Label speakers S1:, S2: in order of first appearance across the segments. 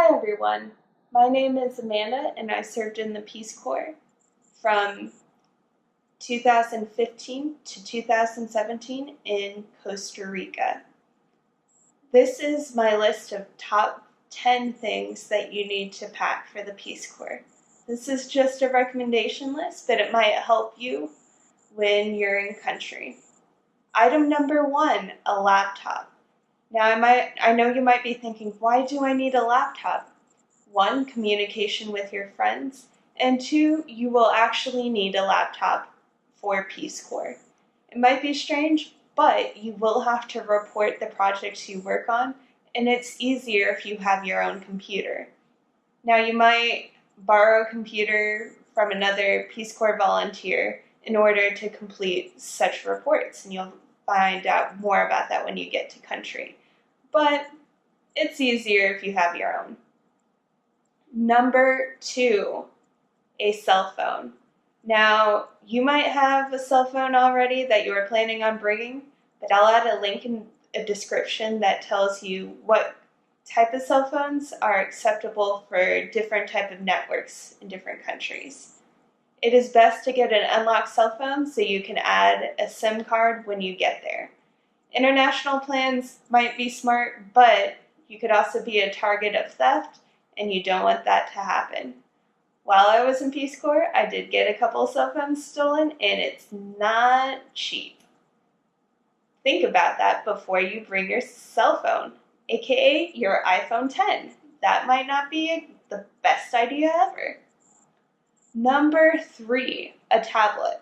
S1: Hi everyone, my name is Amanda and I served in the Peace Corps from 2015 to 2017 in Costa Rica. This is my list of top 10 things that you need to pack for the Peace Corps. This is just a recommendation list, but it might help you when you're in country. Item number 1, a laptop. Now I know you might be thinking, why do I need a laptop? 1, communication with your friends, and 2, you will actually need a laptop for Peace Corps. It might be strange, but you will have to report the projects you work on, and it's easier if you have your own computer. Now you might borrow a computer from another Peace Corps volunteer in order to complete such reports, and you'll find out more about that when you get to country. But it's easier if you have your own. Number 2, a cell phone. Now, you might have a cell phone already that you are planning on bringing, but I'll add a link in a description that tells you what type of cell phones are acceptable for different type of networks in different countries. It is best to get an unlocked cell phone so you can add a SIM card when you get there. International plans might be smart, but you could also be a target of theft, and you don't want that to happen. While I was in Peace Corps, I did get a couple cell phones stolen, and it's not cheap. Think about that before you bring your cell phone, aka your iPhone 10. That might not be the best idea ever. Number 3, a tablet.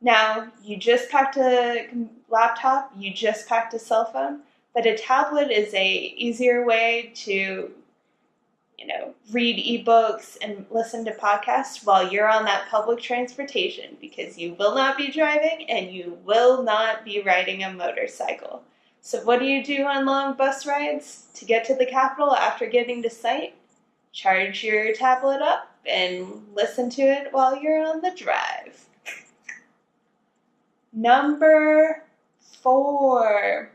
S1: Now, you just packed a laptop, you just packed a cell phone, but a tablet is a easier way to read ebooks and listen to podcasts while you're on that public transportation, because you will not be driving and you will not be riding a motorcycle. So what do you do on long bus rides to get to the capital after getting to site? Charge your tablet up and listen to it while you're on the drive. Number 4.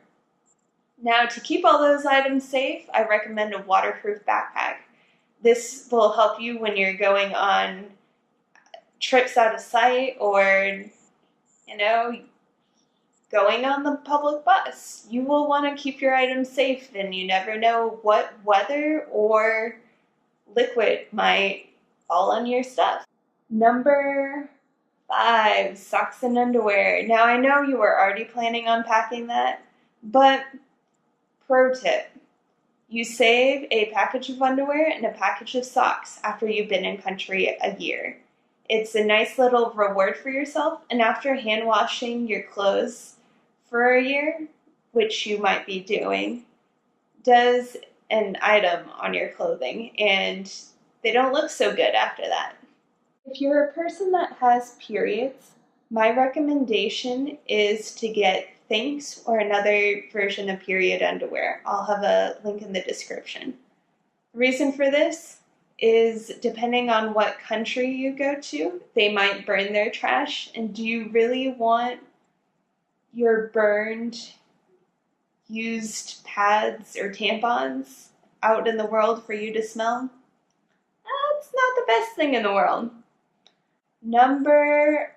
S1: Now, to keep all those items safe, I recommend a waterproof backpack. This will help you when you're going on trips out of sight or, going on the public bus. You will want to keep your items safe, and you never know what weather or liquid might fall on your stuff. Number 5, socks and underwear. Now, I know you were already planning on packing that, but pro tip. You save a package of underwear and a package of socks after you've been in country a year. It's a nice little reward for yourself, and after hand washing your clothes for a year, which you might be doing, does an item on your clothing, and they don't look so good after that. If you're a person that has periods, my recommendation is to get Thinx or another version of period underwear. I'll have a link in the description. The reason for this is depending on what country you go to, they might burn their trash, and do you really want your burned, used pads or tampons out in the world for you to smell? That's not the best thing in the world. Number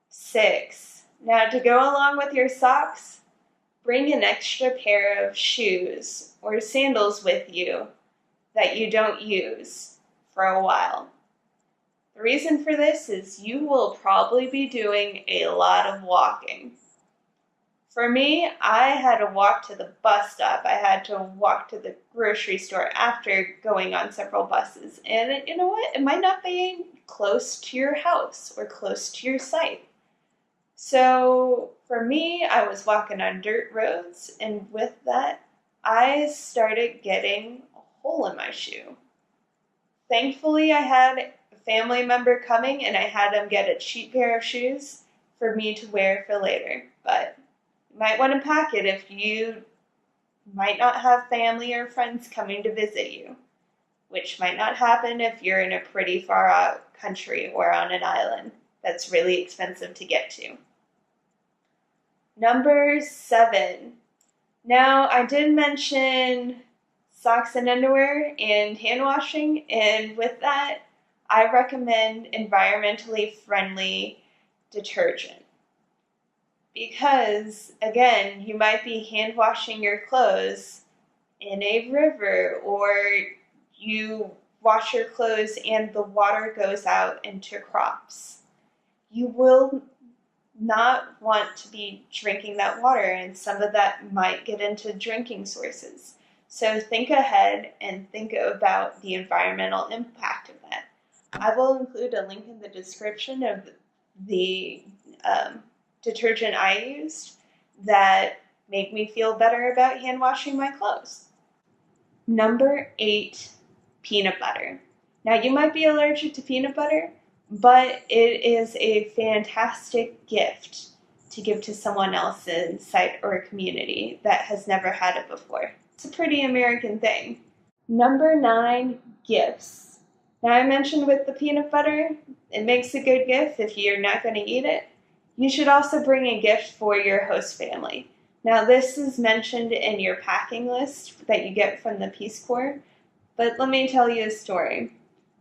S1: 6. Now, to go along with your socks, bring an extra pair of shoes or sandals with you that you don't use for a while. The reason for this is you will probably be doing a lot of walking. For me, I had to walk to the bus stop. I had to walk to the grocery store after going on several buses. And you know what? It might not be close to your house or close to your site. So for me, I was walking on dirt roads, and with that, I started getting a hole in my shoe. Thankfully, I had a family member coming, and I had them get a cheap pair of shoes for me to wear for later. But you might want to pack it if you might not have family or friends coming to visit you, which might not happen if you're in a pretty far out country or on an island that's really expensive to get to. Number 7. Now, I did mention socks and underwear and hand washing. And with that, I recommend environmentally friendly detergent. Because, again, you might be hand washing your clothes in a river, or you wash your clothes and the water goes out into crops. You will not want to be drinking that water, and some of that might get into drinking sources. So think ahead and think about the environmental impact of that. I will include a link in the description of the detergent I used that made me feel better about hand washing my clothes. Number 8, peanut butter. Now, you might be allergic to peanut butter, but it is a fantastic gift to give to someone else in site or community that has never had it before. It's a pretty American thing. Number 9, gifts. Now, I mentioned with the peanut butter, it makes a good gift if you're not going to eat it. You should also bring a gift for your host family. Now, this is mentioned in your packing list that you get from the Peace Corps, but let me tell you a story.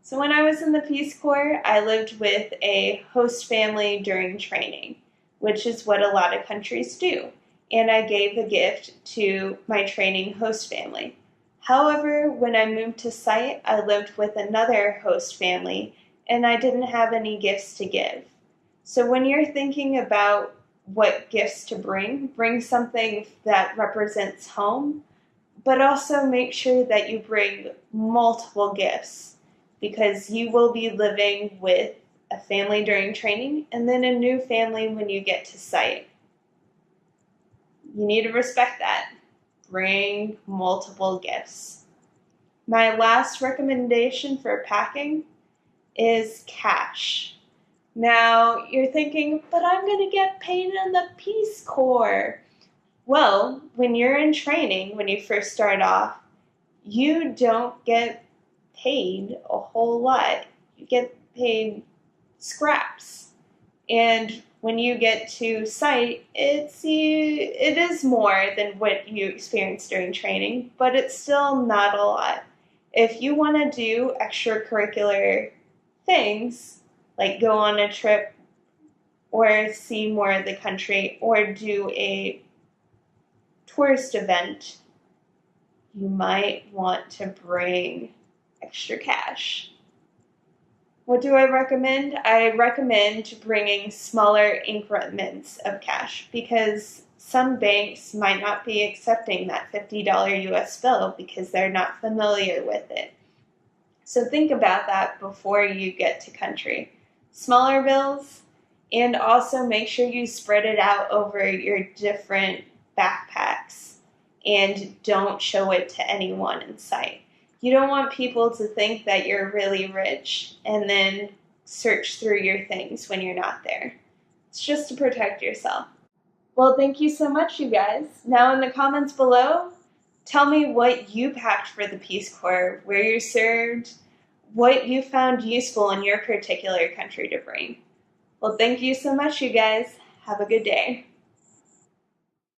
S1: So when I was in the Peace Corps, I lived with a host family during training, which is what a lot of countries do, and I gave a gift to my training host family. However, when I moved to site, I lived with another host family, and I didn't have any gifts to give. So when you're thinking about what gifts to bring something that represents home, but also make sure that you bring multiple gifts, because you will be living with a family during training and then a new family when you get to site. You need to respect that. Bring multiple gifts. My last recommendation for packing is cash. Now, you're thinking, but I'm going to get paid in the Peace Corps. Well, when you're in training, when you first start off, you don't get paid a whole lot. You get paid scraps. And when you get to site, it is more than what you experience during training, but it's still not a lot. If you want to do extracurricular things, like go on a trip or see more of the country or do a tourist event, you might want to bring extra cash. What do I recommend? I recommend bringing smaller increments of cash, because some banks might not be accepting that $50 US bill because they're not familiar with it. So think about that before you get to country. Smaller bills, and also make sure you spread it out over your different backpacks and don't show it to anyone in sight. You don't want people to think that you're really rich and then search through your things when you're not there. It's just to protect yourself. Well, thank you so much, you guys. Now in the comments below, tell me what you packed for the Peace Corps, where you served, what you found useful in your particular country to bring. Well, thank you so much, you guys. Have a good day.